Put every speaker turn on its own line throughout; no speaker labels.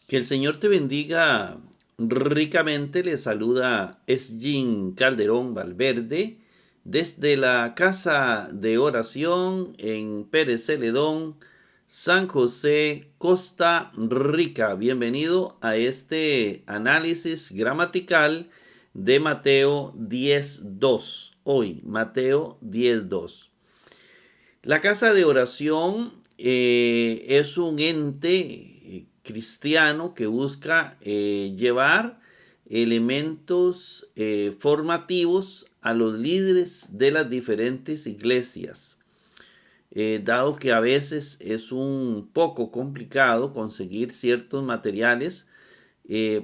Que el Señor te bendiga ricamente. Le saluda Esgin Calderón Valverde desde la casa de oración en Pérez Celedón, San José, Costa Rica. Bienvenido a este análisis gramatical de Mateo 10:2. Hoy, Mateo 10:2. La casa de oración es un ente cristiano que busca llevar elementos formativos a los líderes de las diferentes iglesias. Dado que a veces es un poco complicado conseguir ciertos materiales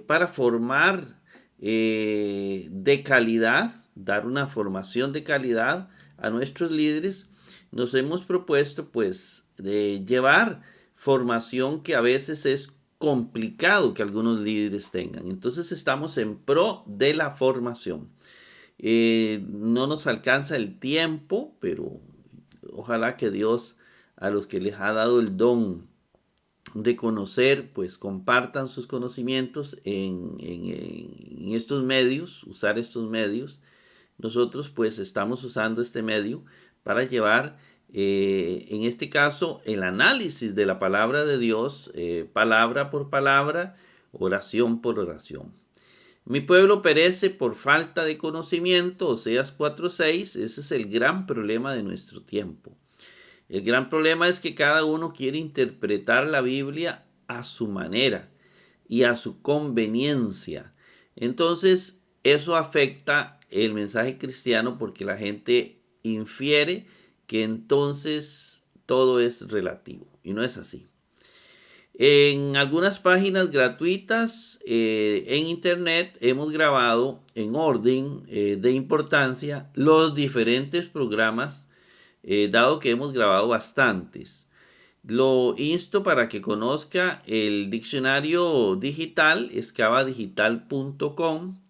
para formar de calidad, dar una formación de calidad a nuestros líderes, nos hemos propuesto pues de llevar formación que a veces es complicado que algunos líderes tengan. Entonces estamos en pro de la formación. No nos alcanza el tiempo, pero ojalá que Dios a los que les ha dado el don de conocer, pues compartan sus conocimientos en estos medios, usar estos medios. Nosotros pues estamos usando este medio para llevar, en este caso, el análisis de la palabra de Dios, palabra por palabra, oración por oración. Mi pueblo perece por falta de conocimiento, Oseas 4:6, ese es el gran problema de nuestro tiempo. El gran problema es que cada uno quiere interpretar la Biblia a su manera y a su conveniencia. Entonces, eso afecta el mensaje cristiano porque la gente infiere que entonces todo es relativo y no es así. En algunas páginas gratuitas en internet hemos grabado en orden de importancia los diferentes programas, dado que hemos grabado bastantes. Lo insto para que conozca el diccionario digital, excavadigital.com.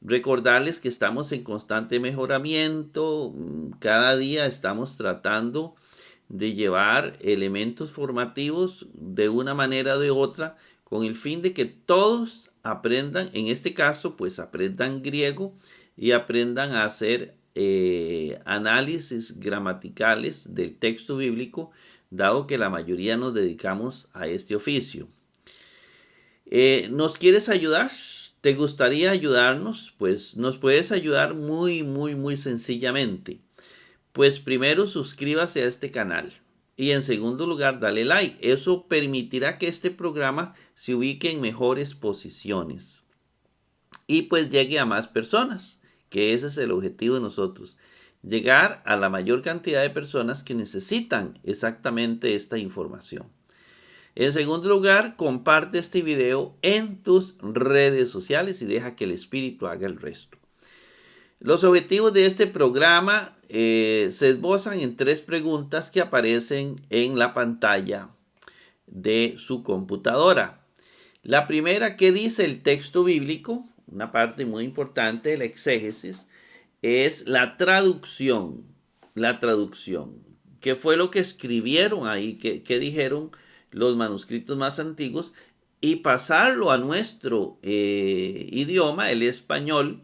Recordarles que estamos en constante mejoramiento. Cada día estamos tratando de llevar elementos formativos de una manera o de otra con el fin de que todos aprendan, en este caso pues aprendan griego y aprendan a hacer análisis gramaticales del texto bíblico, dado que la mayoría nos dedicamos a este oficio. ¿Nos quieres ayudar? ¿Te gustaría ayudarnos? Pues nos puedes ayudar muy sencillamente. Pues primero suscríbase a este canal y en segundo lugar dale like. Eso permitirá que este programa se ubique en mejores posiciones y pues llegue a más personas, que ese es el objetivo de nosotros. Llegar a la mayor cantidad de personas que necesitan exactamente esta información. En segundo lugar, comparte este video en tus redes sociales y deja que el Espíritu haga el resto. Los objetivos de este programa se esbozan en 3 preguntas que aparecen en la pantalla de su computadora. La primera, ¿qué dice el texto bíblico? Una parte muy importante de la exégesis es la traducción. La traducción. ¿Qué fue lo que escribieron ahí? ¿Qué dijeron los manuscritos más antiguos? Y pasarlo a nuestro idioma, el español,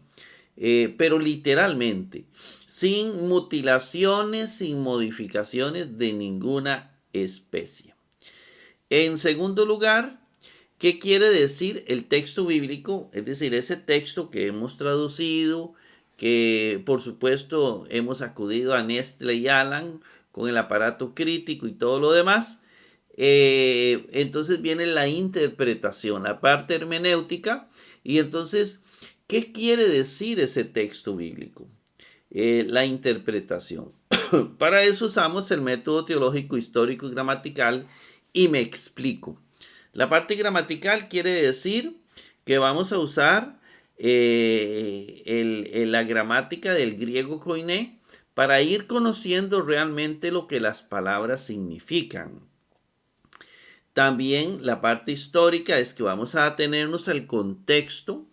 pero literalmente, sin mutilaciones, sin modificaciones de ninguna especie. En segundo lugar, ¿qué quiere decir el texto bíblico? Es decir, ese texto que hemos traducido, que por supuesto hemos acudido a Nestle y Alan con el aparato crítico y todo lo demás. Entonces viene la interpretación, la parte hermenéutica, y entonces, ¿qué quiere decir ese texto bíblico? La interpretación. Para eso usamos el método teológico histórico y gramatical y me explico. La parte gramatical quiere decir que vamos a usar la gramática del griego koiné para ir conociendo realmente lo que las palabras significan. También la parte histórica es que vamos a atenernos al contexto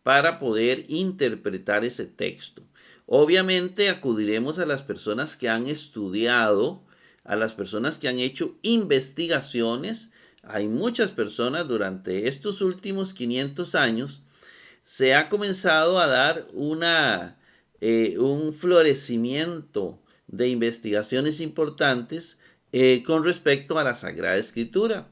para poder interpretar ese texto. Obviamente acudiremos a las personas que han estudiado, a las personas que han hecho investigaciones hay muchas personas durante estos últimos 500 años, se ha comenzado a dar un florecimiento de investigaciones importantes con respecto a la Sagrada Escritura.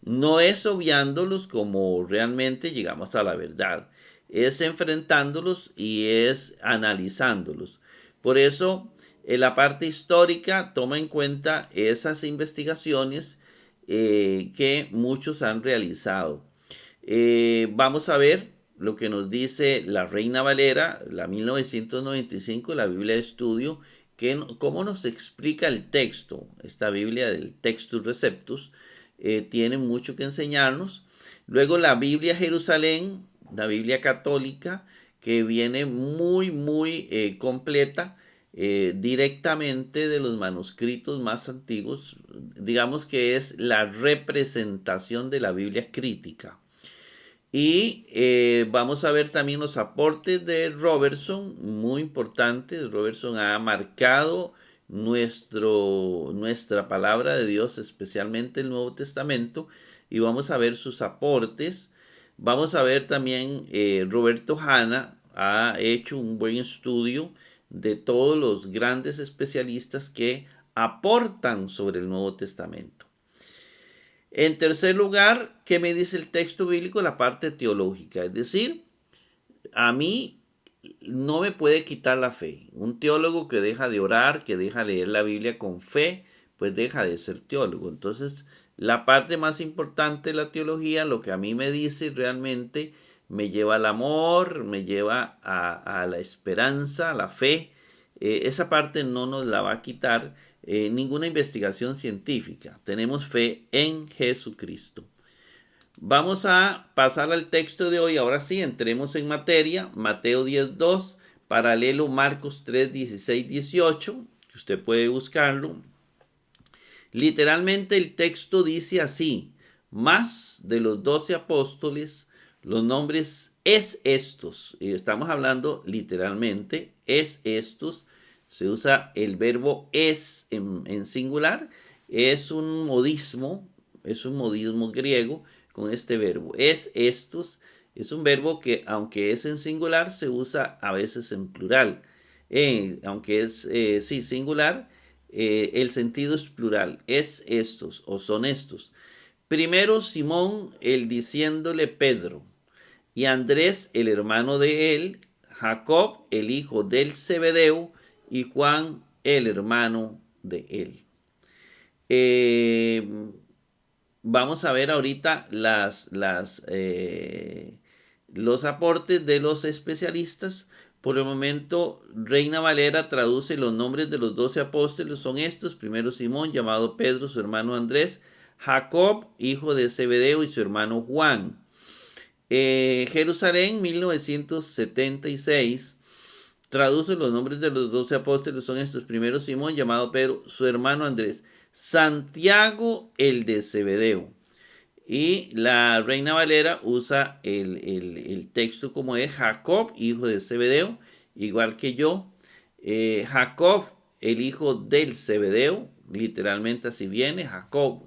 No es obviándolos como realmente llegamos a la verdad, es enfrentándolos y es analizándolos. Por eso, en la parte histórica toma en cuenta esas investigaciones que muchos han realizado. Vamos a ver lo que nos dice la Reina Valera, la 1995, la Biblia de Estudio, cómo nos explica el texto. Esta Biblia del Textus Receptus tiene mucho que enseñarnos. Luego la Biblia Jerusalén, la Biblia católica, que viene muy completa, directamente de los manuscritos más antiguos. Digamos que es la representación de la Biblia crítica. Y vamos a ver también los aportes de Robertson, muy importantes. Robertson ha marcado nuestra palabra de Dios, especialmente el Nuevo Testamento, y vamos a ver sus aportes. Vamos a ver también, Roberto Hanna ha hecho un buen estudio de todos los grandes especialistas que aportan sobre el Nuevo Testamento. En tercer lugar, ¿qué me dice el texto bíblico? La parte teológica. Es decir, a mí no me puede quitar la fe. Un teólogo que deja de orar, que deja de leer la Biblia con fe, pues deja de ser teólogo. Entonces, la parte más importante de la teología, lo que a mí me dice realmente, me lleva al amor, me lleva a la esperanza, a la fe. Esa parte no nos la va a quitar ninguna investigación científica. Tenemos fe en Jesucristo. Vamos a pasar al texto de hoy. Ahora sí, entremos en materia. Mateo 10:2, paralelo Marcos 3:16, 18. Usted puede buscarlo. Literalmente el texto dice así: más de los 12 apóstoles, los nombres es estos. Y estamos hablando literalmente, es estos. Se usa el verbo es en singular. Es un modismo griego con este verbo. Es estos. Es un verbo que, aunque es en singular, se usa a veces en plural. Aunque es sí, singular, el sentido es plural. Es estos o son estos. Primero Simón, el diciéndole Pedro, y Andrés, el hermano de él, Jacob, el hijo del Zebedeo, y Juan, el hermano de él. Vamos a ver ahorita los aportes de los especialistas. Por el momento, Reina Valera traduce los nombres de los 12 apóstoles. Son estos: primero Simón, llamado Pedro, su hermano Andrés, Jacob, hijo de Zebedeo, y su hermano Juan. Jerusalén, 1976, traduce los nombres de los 12 apóstoles. Son estos: primero Simón, llamado Pedro, su hermano Andrés, Santiago, el de Zebedeo. Y la Reina Valera usa el texto como es: Jacob, hijo de Zebedeo, igual que yo. Jacob, el hijo del Zebedeo, literalmente así viene, Jacob,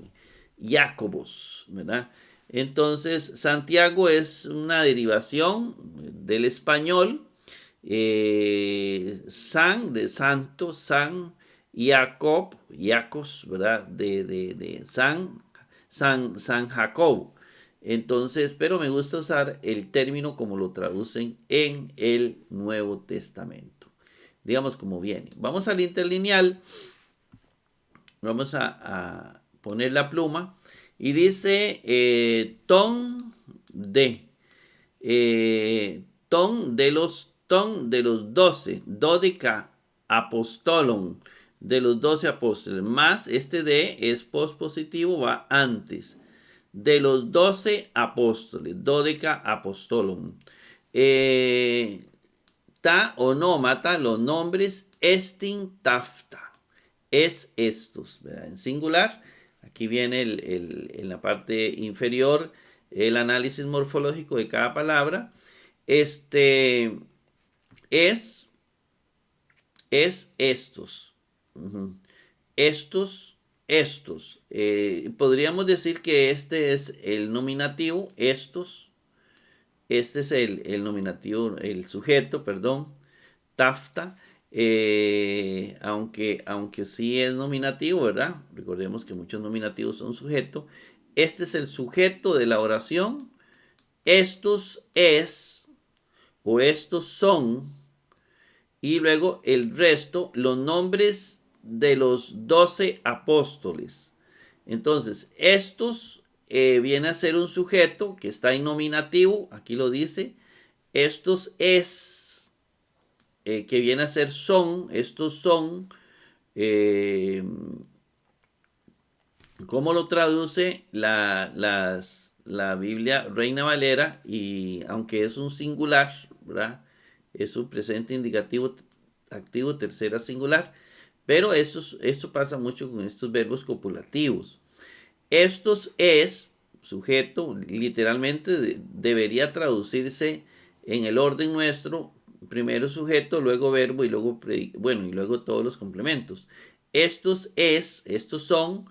Jacobos, ¿verdad? Entonces, Santiago es una derivación del español, San, de santo, San, Jacob, Jacos, ¿verdad? De San Jacob. Entonces, pero me gusta usar el término como lo traducen en el Nuevo Testamento. Digamos como viene. Vamos al interlineal. Vamos a poner la pluma. Y dice ton de los 12, dodica apostolon, de los 12 apóstoles, más este de es pospositivo, va antes. De los 12 apóstoles, dodica apostolon. Ta onómata, los nombres estin tafta, es estos, ¿verdad? En singular. Aquí viene en la parte inferior el análisis morfológico de cada palabra. Este es estos. Estos estos. Podríamos decir que este es el nominativo, estos. Este es el nominativo, el sujeto, perdón, tafta. Aunque sí es nominativo, ¿verdad? Recordemos que muchos nominativos son sujeto. Este es el sujeto de la oración. Estos es o estos son. Y luego el resto, los nombres de los 12 apóstoles. Entonces, estos viene a ser un sujeto que está en nominativo, aquí lo dice. Estos es, que viene a ser son, estos son. eh, ¿Cómo lo traduce la Biblia Reina Valera? Y aunque es un singular, ¿verdad? Es un presente indicativo activo tercera singular. Pero esto pasa mucho con estos verbos copulativos. Estos es, sujeto, literalmente debería traducirse en el orden nuestro, primero sujeto, luego verbo y luego, bueno, y luego todos los complementos. Estos son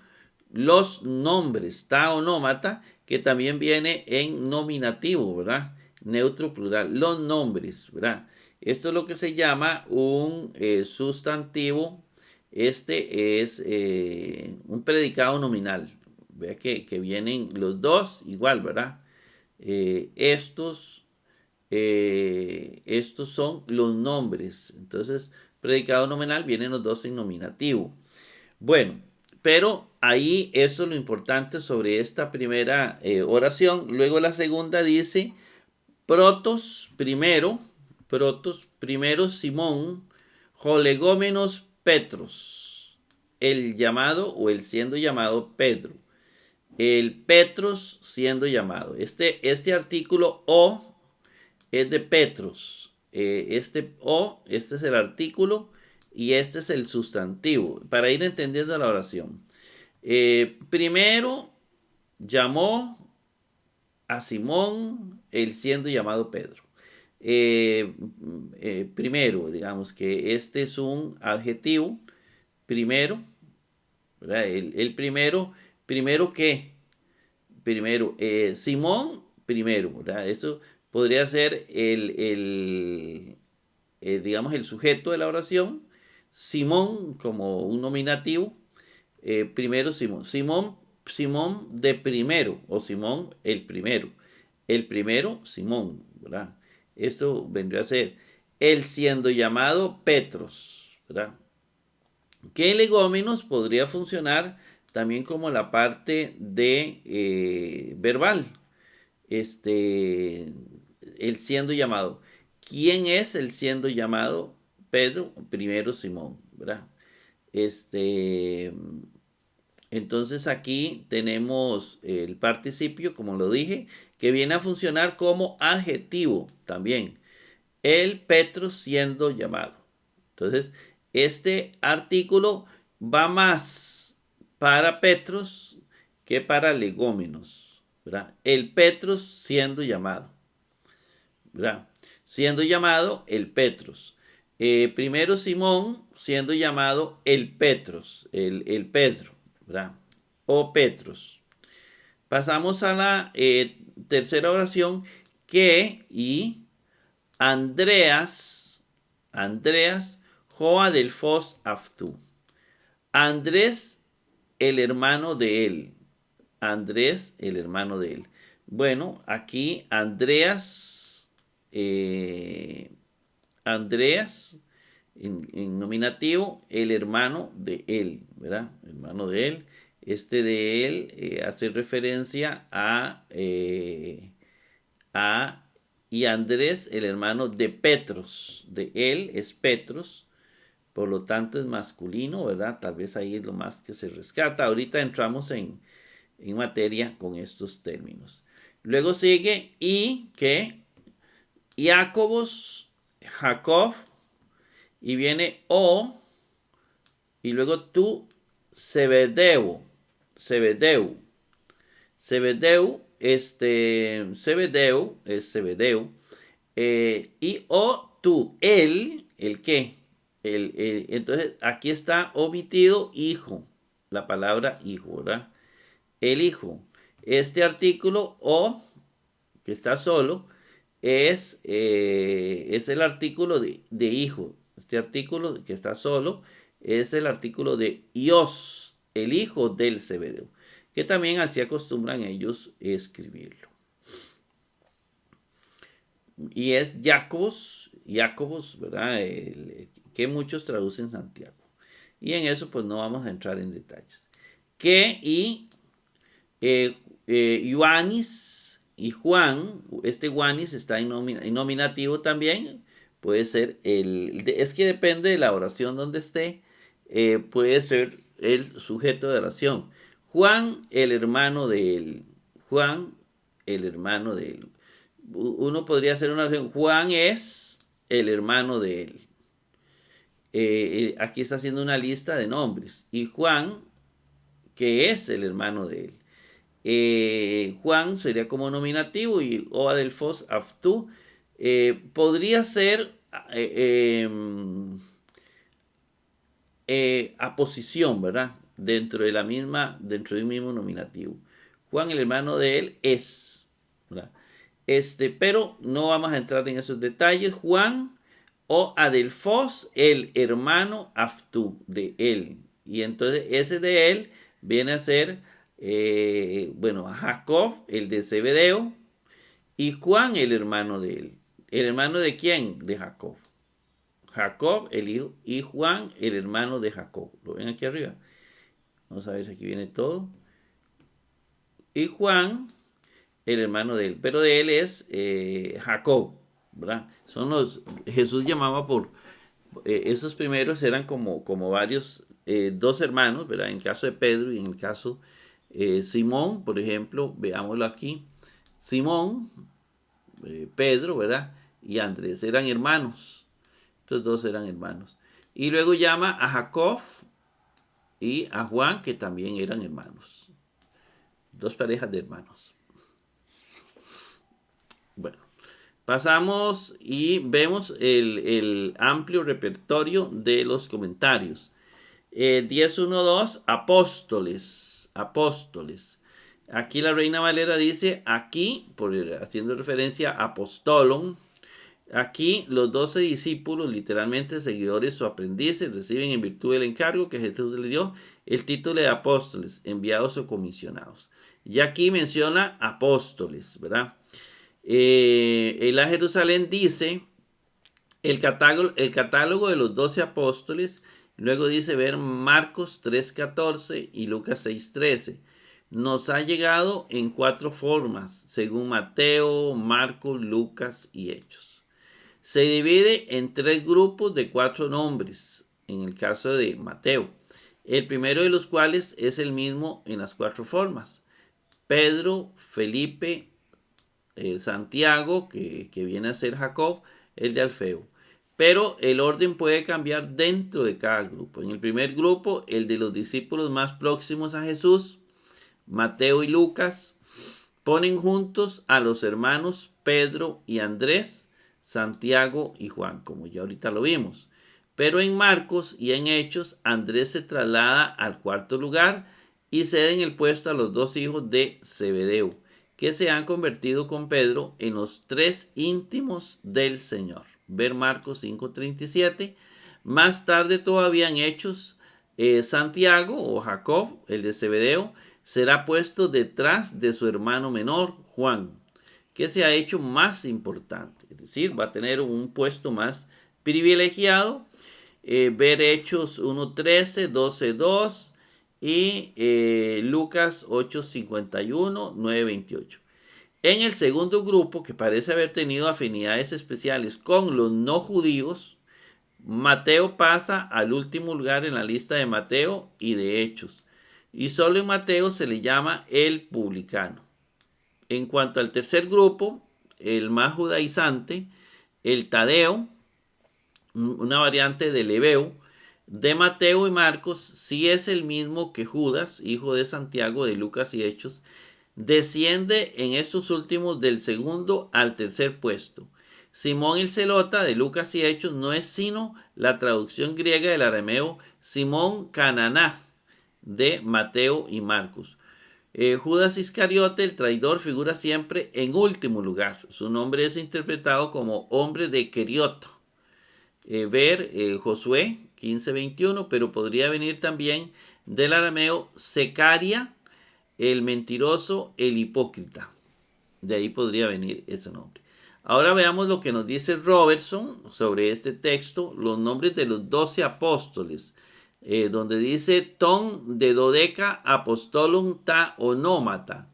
los nombres, ta o nómata, que también viene en nominativo, ¿verdad? Neutro plural, los nombres, ¿verdad? Esto es lo que se llama un sustantivo. Este es un predicado nominal. Vea que vienen los dos igual, ¿verdad? Estos son los nombres. Entonces, predicado nominal vienen los dos en nominativo. Bueno, pero ahí eso es lo importante sobre esta primera oración. Luego la segunda dice, protos primero Simón, jolegómenos Petros, el llamado o el siendo llamado Pedro. El Petros siendo llamado. Este artículo o es de Petros. Este es el artículo y este es el sustantivo. Para ir entendiendo la oración. Primero llamó a Simón, él siendo llamado Pedro. Primero, digamos que este es un adjetivo. Primero, ¿verdad? El primero qué? Primero, Simón, primero, ¿verdad? Esto podría ser digamos, el sujeto de la oración. Simón como un nominativo. Primero Simón. Simón de primero o Simón el primero. El primero Simón, ¿verdad? Esto vendría a ser el siendo llamado Petros, ¿verdad? Que legómenos podría funcionar también como la parte de verbal. El siendo llamado. ¿Quién es el siendo llamado? Pedro, primero Simón, ¿verdad? Entonces aquí tenemos el participio, como lo dije, que viene a funcionar como adjetivo también. El Petro siendo llamado. Entonces, este artículo va más para Petros que para legómenos, ¿verdad? El Petros siendo llamado, ¿verdad? Siendo llamado el Petros. Primero Simón siendo llamado el Petros, el Pedro, ¿verdad? O Petros. Pasamos a la tercera oración que y Andreas, Joa del Fos Aftu. Andrés, el hermano de él. Andrés, el hermano de él. Bueno, aquí Andreas, en nominativo, el hermano de él, ¿verdad? Hermano de él. Este de él hace referencia y Andrés, el hermano de Petros. De él es Petros. Por lo tanto es masculino, ¿verdad? Tal vez ahí es lo más que se rescata. Ahorita entramos en materia con estos términos. Luego sigue y que Jacobos, Jacob, y viene o, y luego tú, Zebedeo, Zebedeo es Zebedeo, y o tú, el qué, entonces aquí está omitido hijo, la palabra hijo, ¿verdad? El hijo. Este artículo o, que está solo, es el artículo de hijo. Este artículo que está solo es el artículo de Ios, el hijo del Zebedeo, que también así acostumbran ellos escribirlo. Y es Jacobos, ¿verdad? Que muchos traducen Santiago. Y en eso pues no vamos a entrar en detalles. Ioannis y Juan, este Juanis está en nominativo también, puede ser es que depende de la oración donde esté, puede ser el sujeto de oración. Juan, el hermano de él. Juan, el hermano de él. Uno podría hacer una oración. Juan es el hermano de él. Aquí está haciendo una lista de nombres. Y Juan, que es el hermano de él. Juan sería como nominativo y o adelfos aftu. Podría ser aposición, ¿verdad? Dentro de un mismo nominativo. Juan, el hermano de él, es, ¿verdad? Pero no vamos a entrar en esos detalles. Juan o adelfos, el hermano aftu de él. Y entonces ese de él viene a ser, Jacob, el de Zebedeo, y Juan, el hermano de él. ¿El hermano de quién? De Jacob. Jacob, el hijo, y Juan, el hermano de Jacob. ¿Lo ven aquí arriba? Vamos a ver si aquí viene todo. Y Juan, el hermano de él. Pero de él es Jacob, ¿verdad? Jesús llamaba por, esos primeros eran como varios, dos hermanos, ¿verdad? En el caso de Pedro y en el caso Simón, por ejemplo, veámoslo aquí. Simón, Pedro, ¿verdad? Y Andrés eran hermanos. Estos dos eran hermanos. Y luego llama a Jacob y a Juan, que también eran hermanos. Dos parejas de hermanos. Bueno, pasamos y vemos el amplio repertorio de los comentarios. 10.1.2, apóstoles. Apóstoles. Aquí la Reina Valera dice, aquí, haciendo referencia a apostolon, aquí los 12 discípulos, literalmente seguidores o aprendices, reciben en virtud del encargo que Jesús les dio el título de apóstoles, enviados o comisionados. Y aquí menciona apóstoles, ¿verdad? La Jerusalén dice el catálogo de los 12 apóstoles. Luego dice ver Marcos 3.14 y Lucas 6.13. Nos ha llegado en 4 formas, según Mateo, Marcos, Lucas y Hechos. Se divide en 3 grupos de 4 nombres, en el caso de Mateo. El primero de los cuales es el mismo en las 4 formas. Pedro, Felipe, Santiago, que viene a ser Jacob, el de Alfeo. Pero el orden puede cambiar dentro de cada grupo. En el primer grupo, el de los discípulos más próximos a Jesús, Mateo y Lucas, ponen juntos a los hermanos Pedro y Andrés, Santiago y Juan, como ya ahorita lo vimos. Pero en Marcos y en Hechos, Andrés se traslada al 4.º lugar y ceden el puesto a los 2 hijos de Zebedeo, que se han convertido con Pedro en los 3 íntimos del Señor. Ver Marcos 5.37. Más tarde todavía en Hechos, Santiago o Jacob, el de Zebedeo, será puesto detrás de su hermano menor, Juan, que se ha hecho más importante. Es decir, va a tener un puesto más privilegiado. Ver Hechos 1.13, 12.2 y Lucas 8.51, 9.28. En el segundo grupo, que parece haber tenido afinidades especiales con los no judíos, Mateo pasa al último lugar en la lista de Mateo y de Hechos. Y solo en Mateo se le llama el publicano. En cuanto al tercer grupo, el más judaizante, el Tadeo, una variante del Ebeo, de Mateo y Marcos, sí es el mismo que Judas, hijo de Santiago, de Lucas y Hechos, desciende en estos últimos del segundo al tercer puesto. Simón el Zelota de Lucas y Hechos no es sino la traducción griega del arameo Simón Cananá, de Mateo y Marcos. Judas Iscariote, el traidor, figura siempre en último lugar. Su nombre es interpretado como hombre de Queriot. Josué 15:21, pero podría venir también del arameo Secaria, el mentiroso, el hipócrita. De ahí podría venir ese nombre. Ahora veamos lo que nos dice Robertson sobre este texto, los nombres de los 12 apóstoles, donde dice ton de dodeca apostolum ta onómata.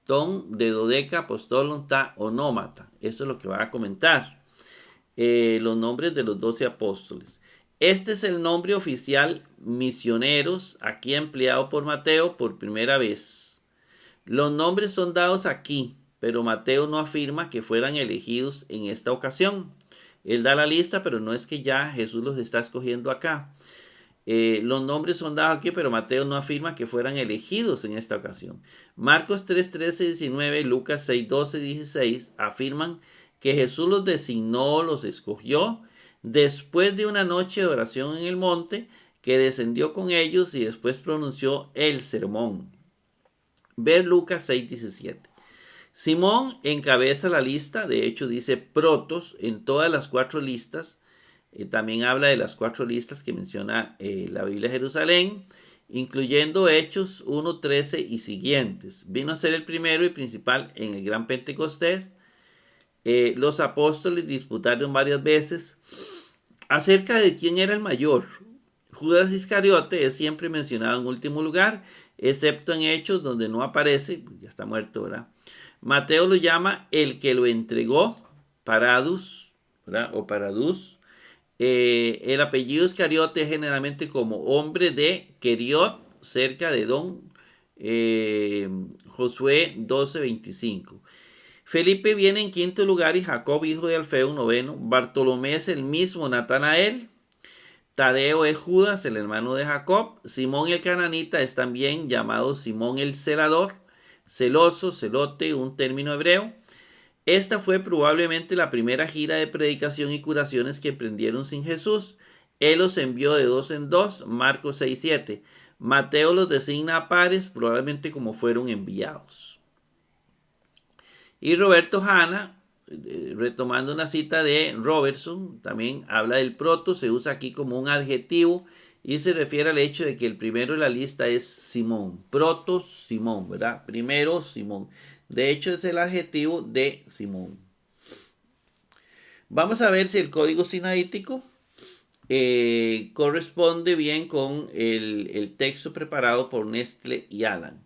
Ton de dodeca apostolum ta onómata. Esto es lo que va a comentar. Los nombres de los 12 apóstoles. Este es el nombre oficial misioneros, aquí empleado por Mateo por primera vez. Los nombres son dados aquí, pero Mateo no afirma que fueran elegidos en esta ocasión. Él da la lista, pero no es que ya Jesús los está escogiendo acá. Los nombres son dados aquí, pero Mateo no afirma que fueran elegidos en esta ocasión. Marcos 3:13-19, Lucas 6:12-16 afirman que Jesús los designó, los escogió después de una noche de oración en el monte, que descendió con ellos y después pronunció el sermón. Ver Lucas 6:17. Simón encabeza la lista, de hecho dice protos en todas las 4 listas. También habla de las 4 listas que menciona la Biblia de Jerusalén, incluyendo Hechos 1:13 y siguientes. Vino a ser el primero y principal en el Gran Pentecostés. Los apóstoles disputaron varias veces acerca de quién era el mayor. Judas Iscariote es siempre mencionado en último lugar, excepto en Hechos donde no aparece, ya está muerto, ¿verdad? Mateo lo llama el que lo entregó, Paradus, ¿verdad? O Paradus. El apellido Iscariote es generalmente como hombre de Queriot, cerca de Don. Josué 12:25. Felipe viene en quinto lugar y Jacob, hijo de Alfeo, noveno. Bartolomé es el mismo Natanael. Tadeo es Judas, el hermano de Jacob. Simón el cananita es también llamado Simón el celador. Celoso, celote, un término hebreo. Esta fue probablemente la primera gira de predicación y curaciones que emprendieron sin Jesús. Él los envió de 2 en 2, Marcos 6:7. Mateo los designa a pares, probablemente como fueron enviados. Y Roberto Hanna, retomando una cita de Robertson, también habla del proto, se usa aquí como un adjetivo y se refiere al hecho de que el primero de la lista es Simón. Protos Simón, ¿verdad? Primero Simón. De hecho es el adjetivo de Simón. Vamos a ver si el código sinaítico corresponde bien con el texto preparado por Nestle y Alan.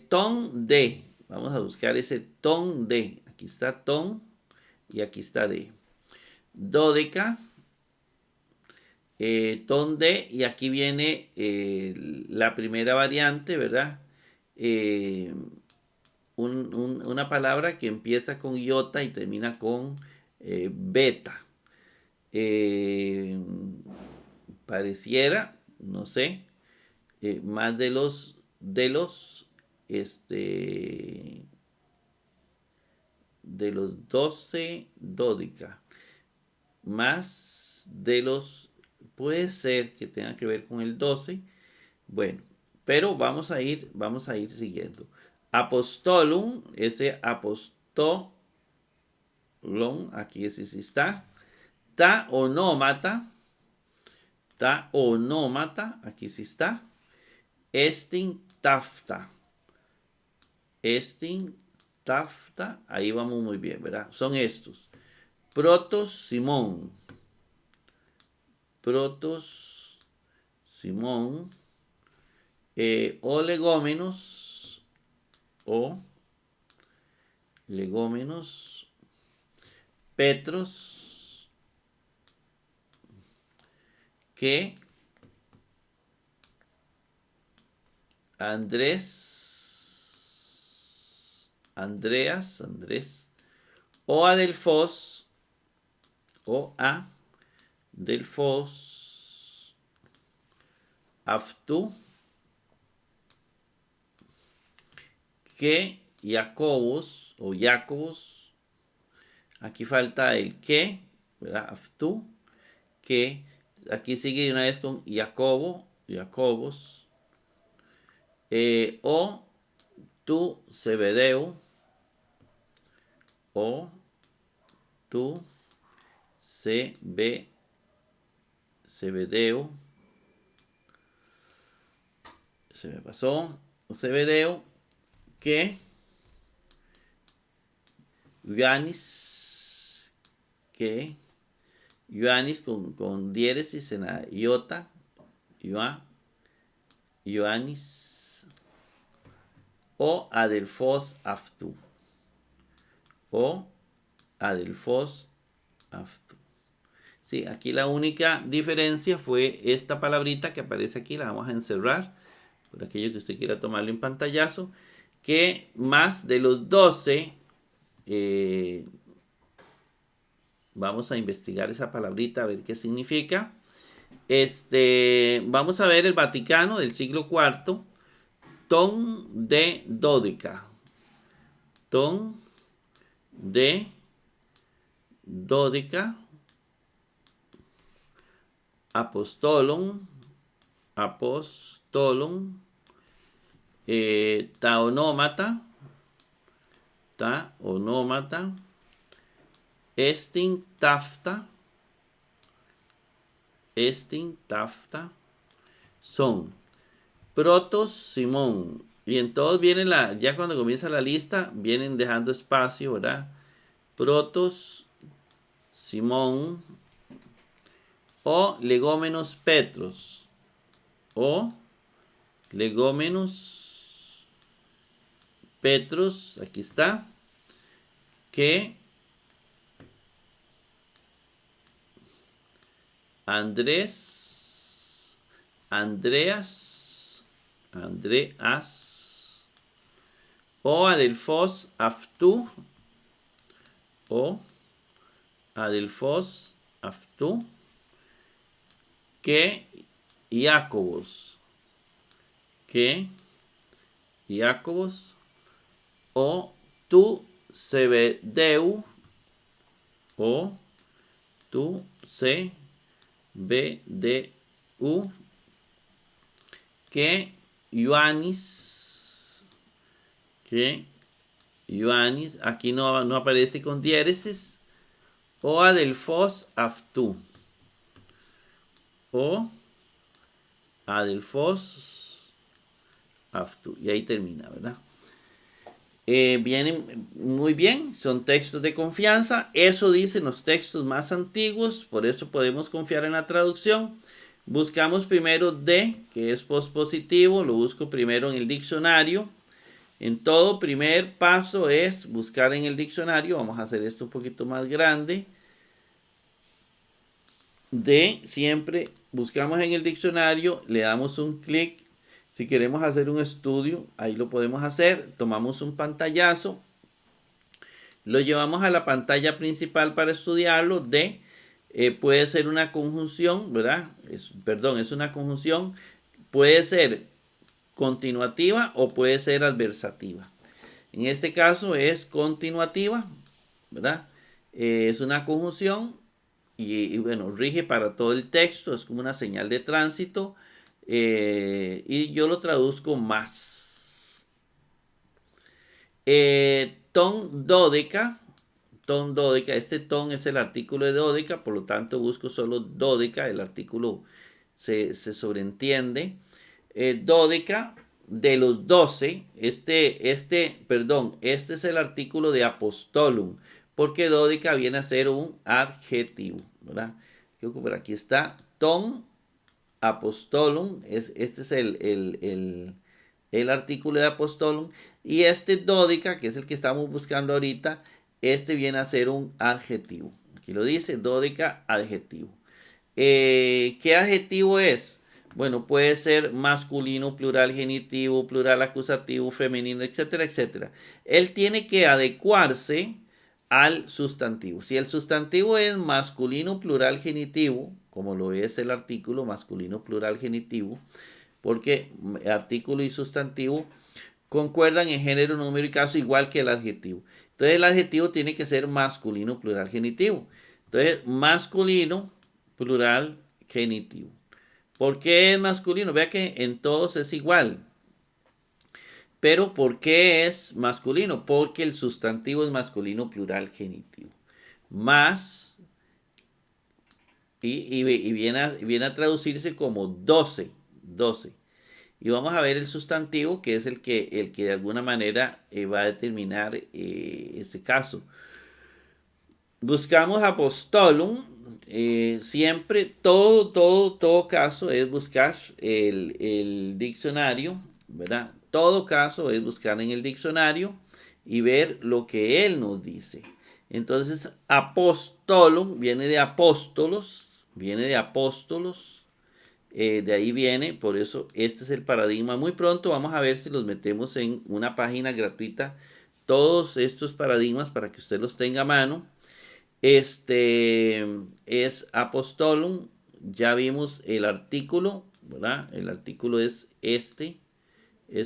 Ton de, vamos a buscar ese ton de, aquí está ton y aquí está de. Dódeca, ton de, y aquí viene la primera variante, ¿verdad? Una palabra que empieza con iota y termina con beta. Pareciera, no sé, más de los de los 12 dódica, más de los, puede ser que tenga que ver con el 12, bueno, pero vamos a ir siguiendo. Apostolum, ese apostolum, aquí sí está. Ta onómata, aquí sí está. Estin tafta, ahí vamos muy bien, ¿verdad? Son estos. Protos Simón, o legómenos, Petros, que Andrés, o Adelfos, Aftu, que Jacobus, aquí falta el que, ¿verdad? Aftu, que aquí sigue una vez con Jacobos, O tu Zebedeo, o tu Zebedeo, se me pasó, Zebedeo, que Ioannis con diéresis en la iota, Ioannis, o Adelfos Aftu, o Adelfos Aftu. Sí, aquí la única diferencia fue esta palabrita que aparece aquí, la vamos a encerrar, por aquello que usted quiera tomarlo en pantallazo, que más de los 12, vamos a investigar esa palabrita a ver qué significa. Vamos a ver el Vaticano del siglo IV, ton de dódica, ton de dódica, apostolum, taonómata, estin tafta, son protos Simón. Y en todos vienen ya cuando comienza la lista, vienen dejando espacio, ¿verdad? Protos Simón, o legómenos Petros, o legómenos Petros, aquí está, que Andreas, o Adelfos Aftu, que Iacobos, o tu Zebedeu, que Ioannis, aquí no aparece con diéresis, o Adelfos Aftu, y ahí termina, ¿verdad? Vienen muy bien, son textos de confianza, eso dicen los textos más antiguos, por eso podemos confiar en la traducción. Buscamos primero de, que es pospositivo, lo busco primero en el diccionario. En todo, primer paso es buscar en el diccionario, vamos a hacer esto un poquito más grande. De, siempre buscamos en el diccionario, le damos un clic. Si queremos hacer un estudio, ahí lo podemos hacer. Tomamos un pantallazo, lo llevamos a la pantalla principal para estudiarlo. De, puede ser una conjunción, ¿verdad? Es una conjunción. Puede ser continuativa o puede ser adversativa. En este caso es continuativa, ¿verdad? Es una conjunción y bueno, rige para todo el texto, es como una señal de tránsito. Y yo lo traduzco más. Ton dódeca. Este ton es el artículo de dódeca, por lo tanto busco solo dódeca, el artículo se sobreentiende. Dódeca, de los 12, este es el artículo de apostolum, porque dódeca viene a ser un adjetivo, ¿verdad? Por aquí está, ton apostolum, este es el artículo de apostolum, y este dódica, que es el que estamos buscando ahorita, este viene a ser un adjetivo. Aquí lo dice, dódica, adjetivo. ¿Qué adjetivo es? Bueno, puede ser masculino, plural genitivo, plural acusativo, femenino, etcétera, etcétera. Él tiene que adecuarse al sustantivo. Si el sustantivo es masculino, plural genitivo, como lo es el artículo masculino, plural genitivo, porque artículo y sustantivo concuerdan en género, número y caso igual que el adjetivo. Entonces el adjetivo tiene que ser masculino, plural genitivo. Entonces masculino, plural genitivo. ¿Por qué es masculino? Vea que en todos es igual. Pero ¿por qué es masculino? Porque el sustantivo es masculino plural genitivo. Más, y viene a traducirse como 12. 12. Y vamos a ver el sustantivo, que es el que de alguna manera va a determinar ese caso. Buscamos apostolum. Siempre, todo caso es buscar el diccionario, ¿verdad? Todo caso es buscar en el diccionario y ver lo que él nos dice. Entonces, apostolum viene de apóstolos, de ahí viene, por eso este es el paradigma. Muy pronto vamos a ver si los metemos en una página gratuita, todos estos paradigmas para que usted los tenga a mano. Este es apostolum, ya vimos el artículo, ¿verdad? El artículo es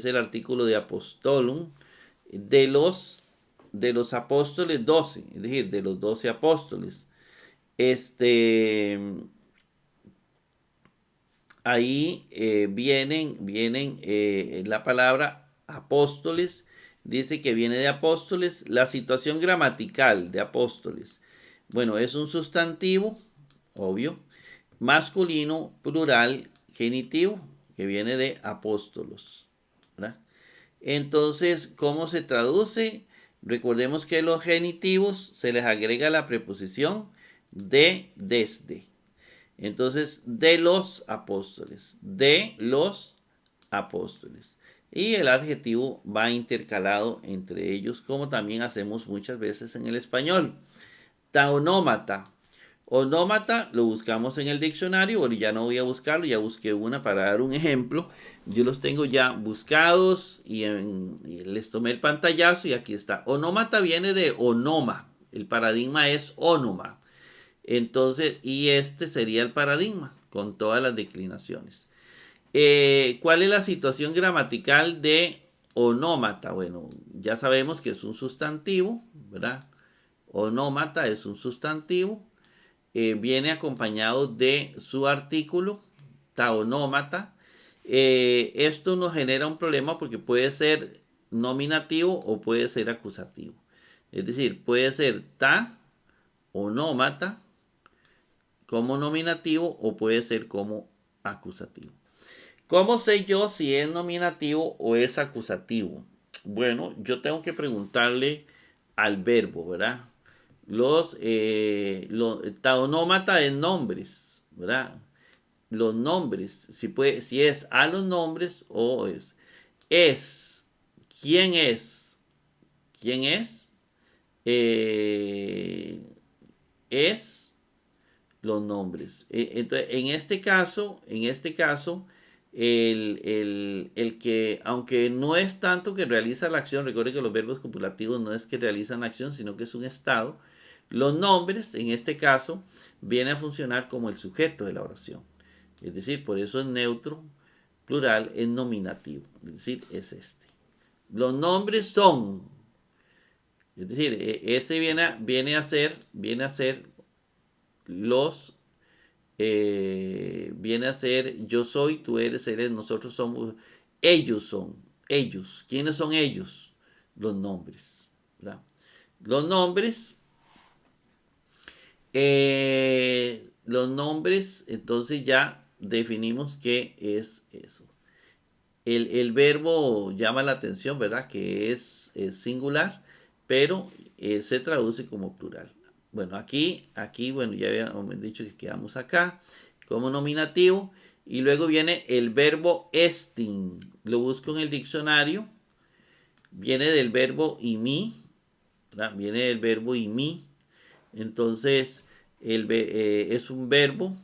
el artículo de apostolum de los apóstoles 12, es decir, de los 12 apóstoles. Ahí vienen la palabra apóstoles, dice que viene de apóstoles, la situación gramatical de apóstoles. Bueno, es un sustantivo, obvio, masculino, plural, genitivo, que viene de apóstolos, ¿verdad? Entonces, ¿cómo se traduce? Recordemos que los genitivos se les agrega la preposición de, desde. Entonces, de los apóstoles, Y el adjetivo va intercalado entre ellos, como también hacemos muchas veces en el español. Taonómata. Onómata lo buscamos en el diccionario. Bueno, ya no voy a buscarlo, ya busqué una para dar un ejemplo. Yo los tengo ya buscados y les tomé el pantallazo y aquí está. Onómata viene de onoma. El paradigma es onoma. Entonces, y este sería el paradigma con todas las declinaciones. ¿Cuál es la situación gramatical de onómata? Bueno, ya sabemos que es un sustantivo, ¿verdad? Onómata es un sustantivo. Viene acompañado de su artículo, taonómata. Esto nos genera un problema porque puede ser nominativo o puede ser acusativo. Es decir, puede ser ta, onómata, como nominativo o puede ser como acusativo. ¿Cómo sé yo si es nominativo o es acusativo? Bueno, yo tengo que preguntarle al verbo, ¿verdad? Taonómata de nombres, ¿verdad? Los nombres, si es a los nombres o es, ¿quién es? ¿Quién es? Es los nombres. Entonces, en este caso, el que, aunque no es tanto que realiza la acción, recuerde que los verbos copulativos no es que realizan la acción, sino que es un estado. Los nombres, en este caso, viene a funcionar como el sujeto de la oración. Es decir, por eso es neutro, plural, es nominativo. Es decir, es este. Los nombres son. Es decir, ese los viene a ser yo soy, tú eres, eres, nosotros somos, ellos son, ellos. ¿Quiénes son ellos? Los nombres, ¿verdad? Los nombres, entonces ya definimos qué es eso. El verbo llama la atención, ¿verdad? Que es singular, pero se traduce como plural. Bueno, bueno, ya habíamos dicho que quedamos acá como nominativo. Y luego viene el verbo estin. Lo busco en el diccionario. Viene del verbo imi, ¿verdad? Viene del verbo imi. Entonces, es un verbo.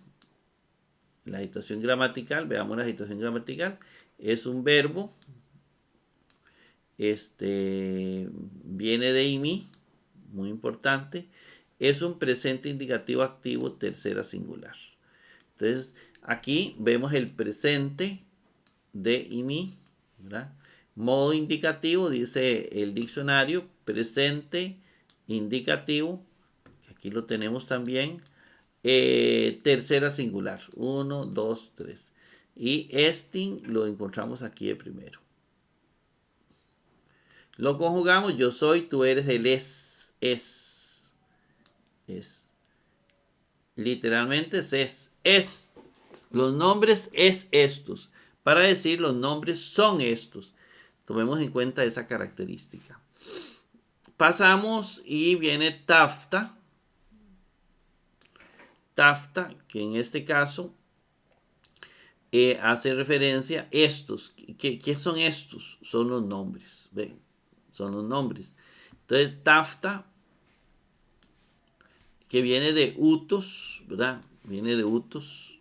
La situación gramatical, veamos la situación gramatical. Es un verbo. Viene de imi, muy importante. Es un presente indicativo activo tercera singular. Entonces, aquí vemos el presente de imi, ¿verdad? Modo indicativo, dice el diccionario, presente indicativo, aquí lo tenemos también, tercera singular, 1, 2, 3. Y estin lo encontramos aquí de primero. Lo conjugamos, yo soy, tú eres, el es. Es. Literalmente es. Los nombres es estos. Para decir los nombres son estos. Tomemos en cuenta esa característica. Pasamos y viene tafta. Tafta, que en este caso hace referencia a estos. ¿Qué son estos? Son los nombres. ¿Ven? Son los nombres. Entonces, tafta, que viene de utos, ¿verdad? Viene de utos.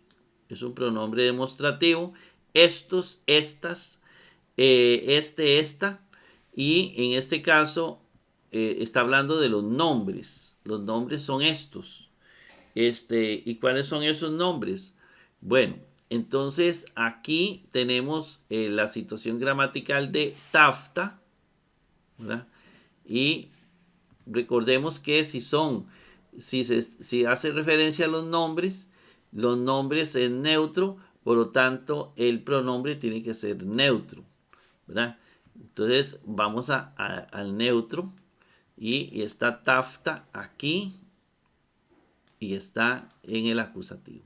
Es un pronombre demostrativo. Estos, estas, esta. Y en este caso está hablando de los nombres. Los nombres son estos. ¿Y cuáles son esos nombres? Bueno, entonces aquí tenemos la situación gramatical de tafta, ¿verdad? Y recordemos que si hace referencia a los nombres es neutro, por lo tanto el pronombre tiene que ser neutro, ¿verdad? Entonces vamos al neutro y está tafta aquí y está en el acusativo.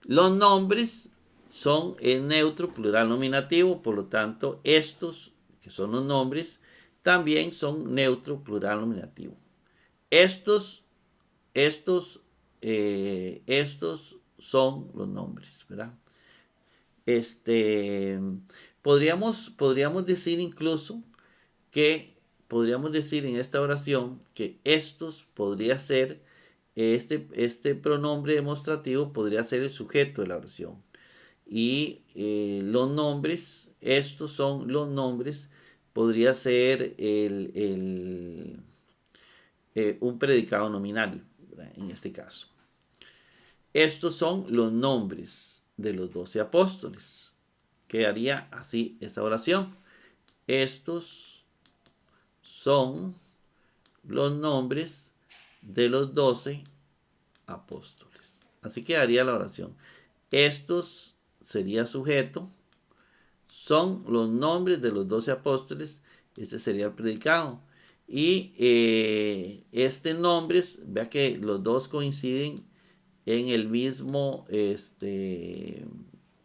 Los nombres son en neutro, plural nominativo, por lo tanto estos, que son los nombres, también son neutro, plural nominativo. Estos son los nombres, ¿verdad? Podríamos decir incluso que podríamos decir en esta oración que estos podría ser este pronombre demostrativo podría ser el sujeto de la oración. Y los nombres, estos son los nombres, podría ser un predicado nominal, ¿verdad? En este caso. Estos son los nombres de los 12 apóstoles. Quedaría así esa oración. Estos son los nombres de los 12 apóstoles. Así quedaría la oración. Estos sería sujeto. Son los nombres de los 12 apóstoles. Este sería el predicado. Y este nombre, vea que los dos coinciden en el mismo, en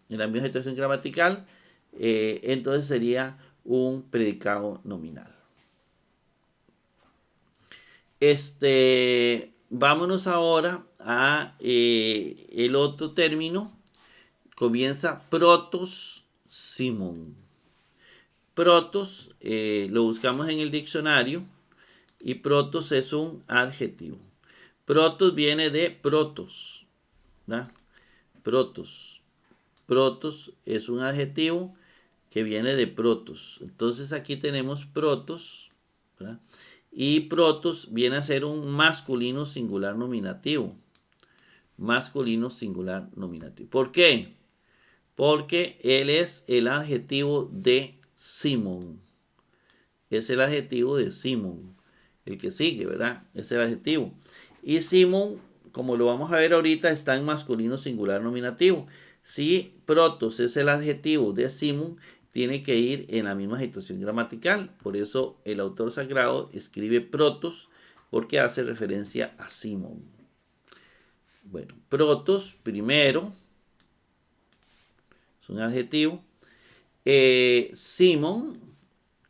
la misma situación gramatical. Entonces sería un predicado nominal. Vámonos ahora a el otro término. Comienza protos simón. Protos lo buscamos en el diccionario y protos es un adjetivo. Protos viene de protos, ¿verdad? Protos. Protos es un adjetivo que viene de protos. Entonces aquí tenemos protos, ¿verdad? Y protos viene a ser un masculino singular nominativo. Masculino singular nominativo. ¿Por qué? Porque él es el adjetivo de Simón. Es el adjetivo de Simón. El que sigue, ¿verdad? Es el adjetivo. Y Simón, como lo vamos a ver ahorita, está en masculino singular nominativo. Si protos es el adjetivo de Simón, tiene que ir en la misma situación gramatical. Por eso el autor sagrado escribe protos, porque hace referencia a Simón. Bueno, protos, primero, es un adjetivo. Simón,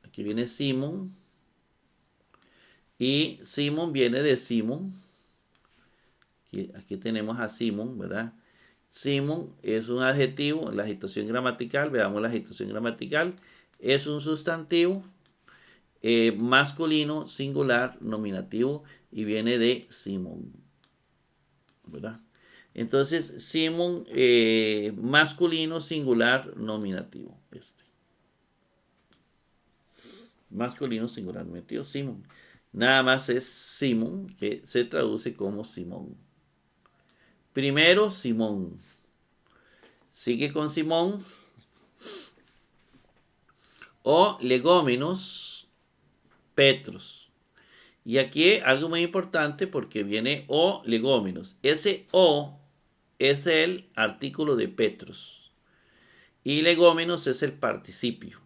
aquí viene Simón. Y Simón viene de Simón. Aquí tenemos a Simón, ¿verdad? Simón es un adjetivo, la situación gramatical, veamos la situación gramatical, es un sustantivo masculino, singular, nominativo y viene de Simón, ¿verdad? Entonces, Simón, masculino, singular, nominativo. Masculino, singular, nominativo, Simón. Nada más es Simón, que se traduce como Simón. Primero, Simón. Sigue con Simón. O legómenos, Petros. Y aquí algo muy importante porque viene o legómenos. Ese o es el artículo de Petros. Y legómenos es el participio,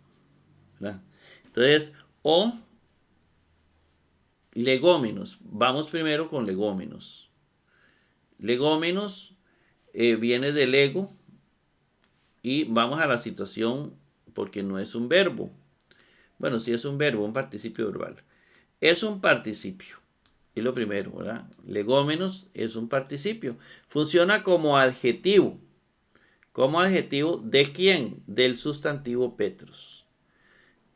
¿verdad? Entonces, O legómenos. Vamos primero con legómenos. Legómenos viene de lego y vamos a la situación porque no es un verbo. Bueno, sí es un verbo, un participio verbal. Es un participio. Es lo primero, ¿verdad? Legómenos es un participio. Funciona como adjetivo. ¿Como adjetivo de quién? Del sustantivo Petrus.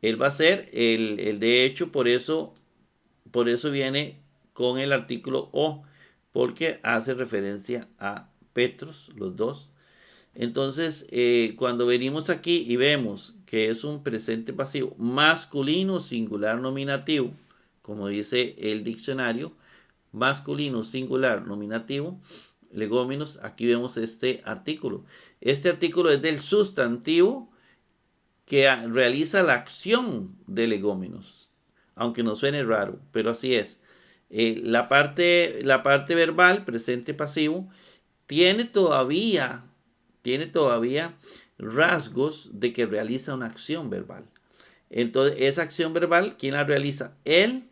Él va a ser el de hecho, por eso viene con el artículo o, porque hace referencia a Petrus, los dos. Entonces, cuando venimos aquí y vemos que es un presente pasivo masculino singular nominativo, como dice el diccionario, masculino singular nominativo, legómenos, aquí vemos este artículo. Este artículo es del sustantivo que realiza la acción de legómenos, aunque no suene raro, pero así es. La parte verbal, presente pasivo, tiene todavía rasgos de que realiza una acción verbal. Entonces, esa acción verbal, ¿quién la realiza? Él,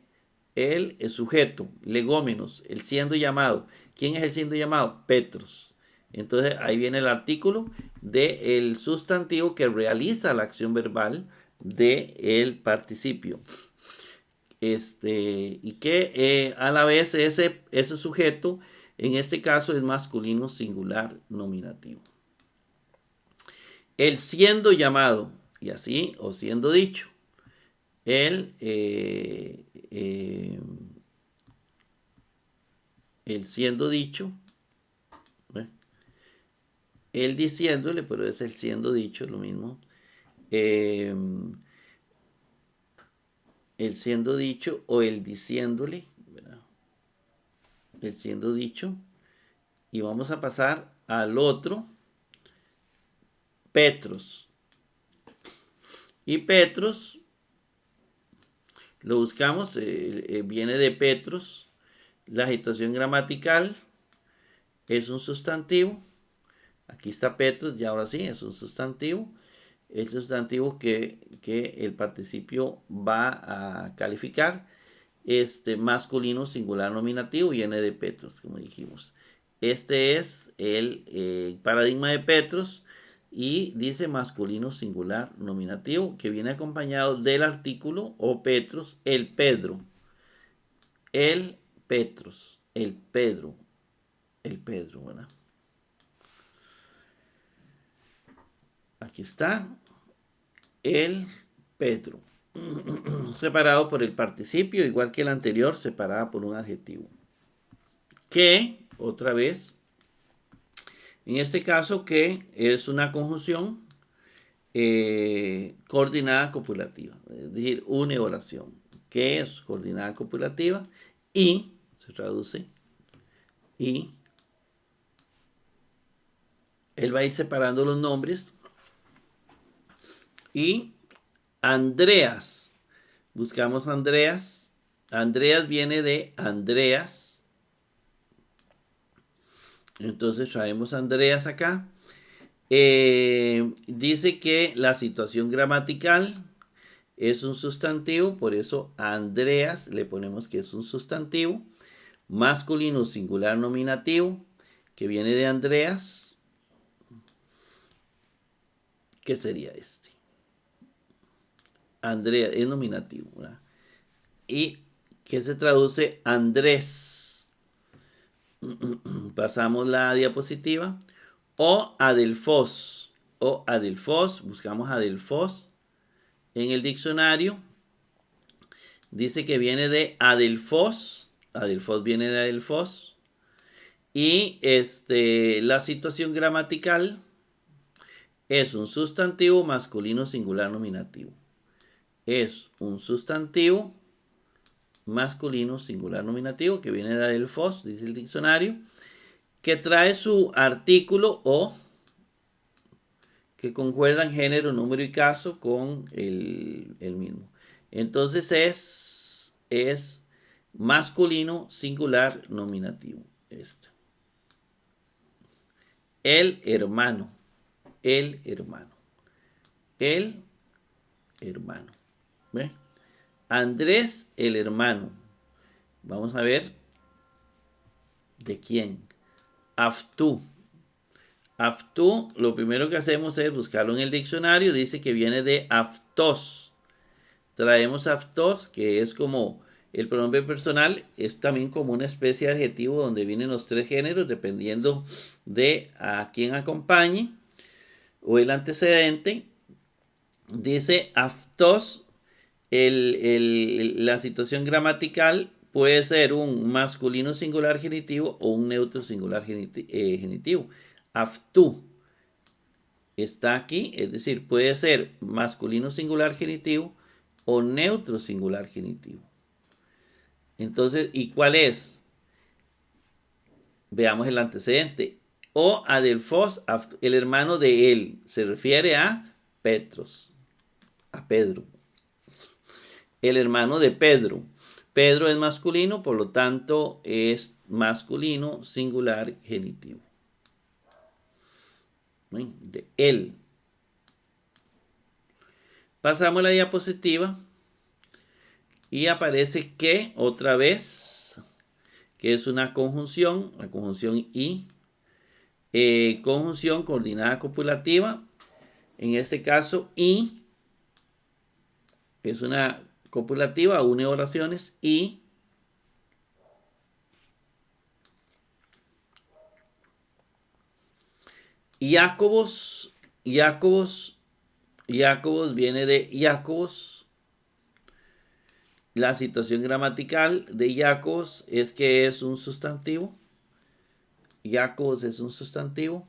el sujeto, legómenos, el siendo llamado. ¿Quién es el siendo llamado? Petrus. Entonces, ahí viene el artículo del sustantivo que realiza la acción verbal del participio. Y que a la vez ese sujeto, en este caso, es masculino singular nominativo. El siendo llamado, y así, o siendo dicho. El siendo dicho, ¿eh? El diciéndole, pero es el siendo dicho, es lo mismo. El siendo dicho o el diciéndole, ¿verdad? El siendo dicho. Y vamos a pasar al otro, Petros. Y Petros, lo buscamos, viene de Petros. La situación gramatical es un sustantivo. Aquí está Petros, y ahora sí, es un sustantivo. El sustantivo que el participio va a calificar. Masculino singular nominativo viene de Petros, como dijimos. Este es el paradigma de Petros y dice masculino singular nominativo que viene acompañado del artículo o Petros, el Pedro. El Petros, el Pedro, ¿verdad? Aquí está el Pedro, separado por el participio, igual que el anterior, separada por un adjetivo. Que, otra vez, en este caso, que es una conjunción coordinada copulativa, es decir, una oración, que es coordinada copulativa y, se traduce, y él va a ir separando los nombres y Andreas, buscamos Andreas, Andreas viene de Andreas, entonces traemos Andreas acá. Dice que la situación gramatical es un sustantivo, por eso a Andreas le ponemos que es un sustantivo, masculino singular nominativo, que viene de Andreas. ¿Qué sería este? Andreas es nominativo, ¿verdad? Y que se traduce Andrés. Pasamos la diapositiva. O Adelfos. O Adelfos. Buscamos Adelfos en el diccionario. Dice que viene de Adelfos. Adelfos viene de Adelfos. Y la situación gramatical es un sustantivo masculino singular nominativo. Es un sustantivo masculino singular nominativo que viene de Adelfos, dice el diccionario, que trae su artículo o que concuerdan género, número y caso con el mismo. Entonces es masculino singular nominativo. El hermano. El hermano. El hermano. ¿Ve? Andrés, el hermano. Vamos a ver de quién. Aftú. Aftú, lo primero que hacemos es buscarlo en el diccionario. Dice que viene de aftos. Traemos aftos, que es como el pronombre personal. Es también como una especie de adjetivo donde vienen los tres géneros, dependiendo de a quién acompañe o el antecedente. Dice aftos, la situación gramatical puede ser un masculino singular genitivo o un neutro singular genitivo. Aftú está aquí, es decir, puede ser masculino singular genitivo o neutro singular genitivo. Entonces, ¿y cuál es? Veamos el antecedente. O Adelfos, el hermano de él, se refiere a Petros, a Pedro. El hermano de Pedro. Pedro es masculino, por lo tanto es masculino singular genitivo. De él. Pasamos a la diapositiva y aparece que otra vez, que es una conjunción, la conjunción y, conjunción coordinada copulativa. En este caso, y es una copulativa, une oraciones y Jacobos viene de Jacobos. La situación gramatical de Jacobos es que es un sustantivo. Jacobos es un sustantivo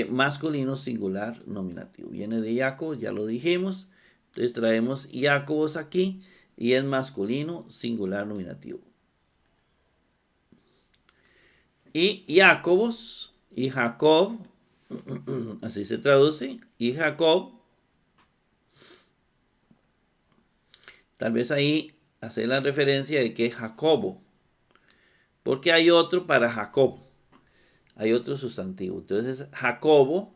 masculino singular nominativo. Viene de Jacobos, ya lo dijimos. Entonces traemos Jacobos aquí y es masculino singular nominativo. Y Jacobos y Jacob, así se traduce, y Jacob, tal vez ahí hacer la referencia de que es Jacobo, porque hay otro para Jacob, hay otro sustantivo. Entonces Jacobo,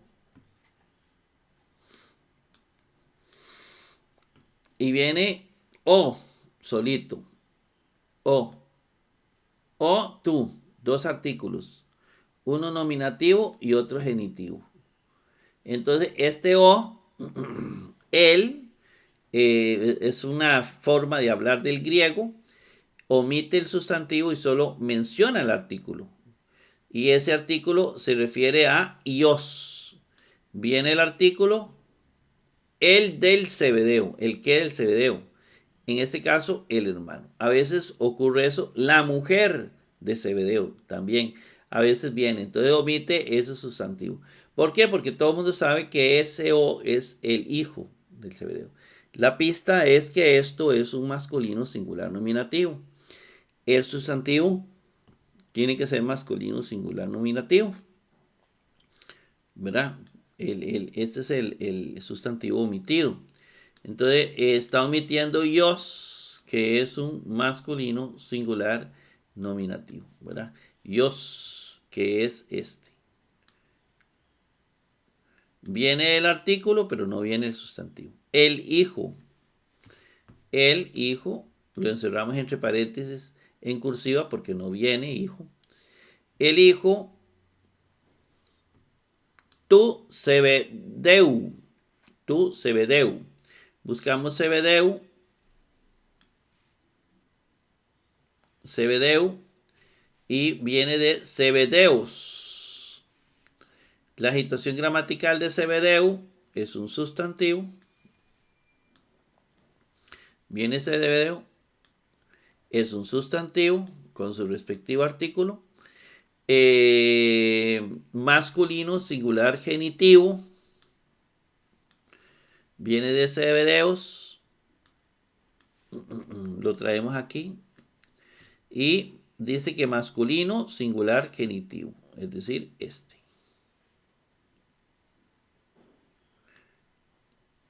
y viene o solito, o tú, dos artículos, uno nominativo y otro genitivo. Entonces este o, él, es una forma de hablar del griego, omite el sustantivo y solo menciona el artículo. Y ese artículo se refiere a ios. Viene el artículo, el del Zebedeo, el que del Zebedeo. En este caso, el hermano. A veces ocurre eso, la mujer de Zebedeo también. A veces viene, entonces omite ese sustantivo. ¿Por qué? Porque todo el mundo sabe que ese o es el hijo del Zebedeo. La pista es que esto es un masculino singular nominativo. El sustantivo tiene que ser masculino singular nominativo, ¿verdad? Este es el sustantivo omitido. Entonces está omitiendo ios, que es un masculino singular nominativo, ¿verdad? Ios, que es este. Viene el artículo, pero no viene el sustantivo. El hijo, lo encerramos entre paréntesis en cursiva porque no viene hijo. El hijo, tu Zebedeu. Buscamos Zebedeu y viene de Zebedeus. La situación gramatical de Zebedeu es un sustantivo. Viene Zebedeu, es un sustantivo con su respectivo artículo. Masculino singular genitivo. Viene de Zebedeus. Lo traemos aquí. Y dice que masculino singular genitivo, es decir, este.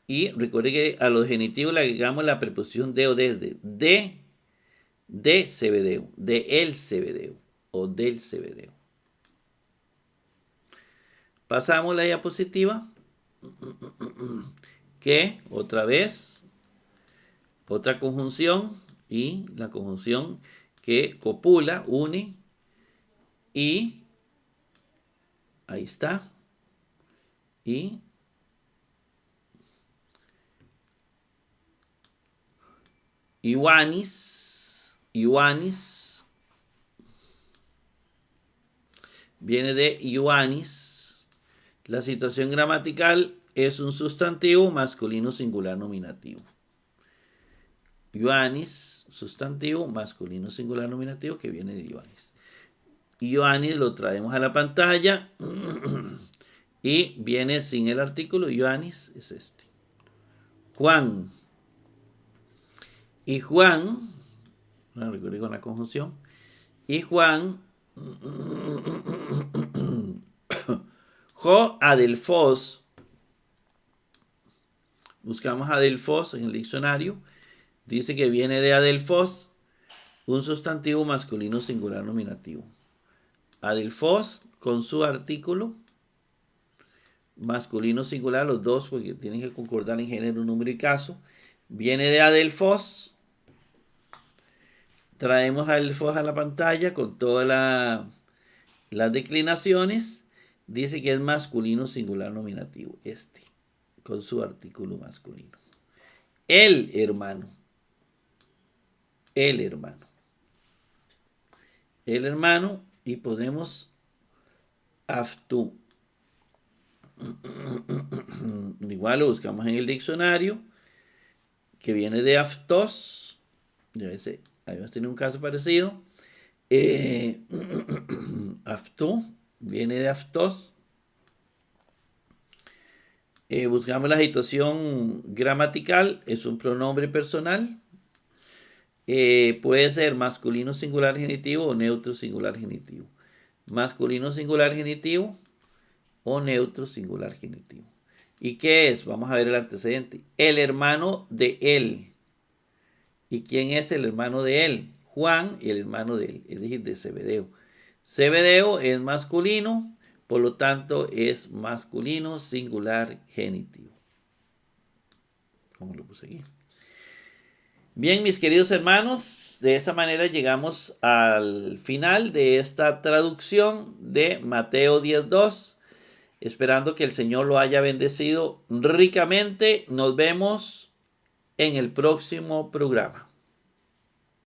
Y recuerde que a los genitivos le agregamos la preposición de o desde. De Zebedeo, de el Zebedeo o del Zebedeo. Pasamos la diapositiva. Que otra vez Otra conjunción, y la conjunción que copula, une, y ahí está, y Ioannis viene de Ioannis. La situación gramatical es un sustantivo masculino singular nominativo. Ioannis, sustantivo masculino singular nominativo que viene de Ioannis. Ioannis lo traemos a la pantalla y viene sin el artículo. Ioannis es este. Juan. Y Juan, recuerdo con la conjunción, y Juan, Jo adelphos, buscamos adelphos en el diccionario, dice que viene de adelphos, un sustantivo masculino singular nominativo. Adelphos con su artículo, masculino singular, los dos, porque tienen que concordar en género, número y caso, viene de adelphos. Traemos a adelphos a la pantalla con todas las declinaciones. Dice que es masculino singular nominativo, este, con su artículo masculino. El hermano. El hermano. El hermano, y podemos aftu. Igual lo buscamos en el diccionario, que viene de aftos. Habíamos tenido un caso parecido. Aftu viene de aftos. Buscamos la situación gramatical, es un pronombre personal. Puede ser masculino singular genitivo o neutro singular genitivo. Masculino singular genitivo o neutro singular genitivo. ¿Y qué es? Vamos a ver el antecedente. El hermano de él. ¿Y quién es el hermano de él? Juan, y el hermano de él, es decir, de Zebedeo. Zebedeo es masculino, por lo tanto es masculino singular genitivo. ¿Cómo lo puse aquí? Bien, mis queridos hermanos, de esta manera llegamos al final de esta traducción de Mateo 10:2. Esperando que el Señor lo haya bendecido ricamente. Nos vemos en el próximo programa.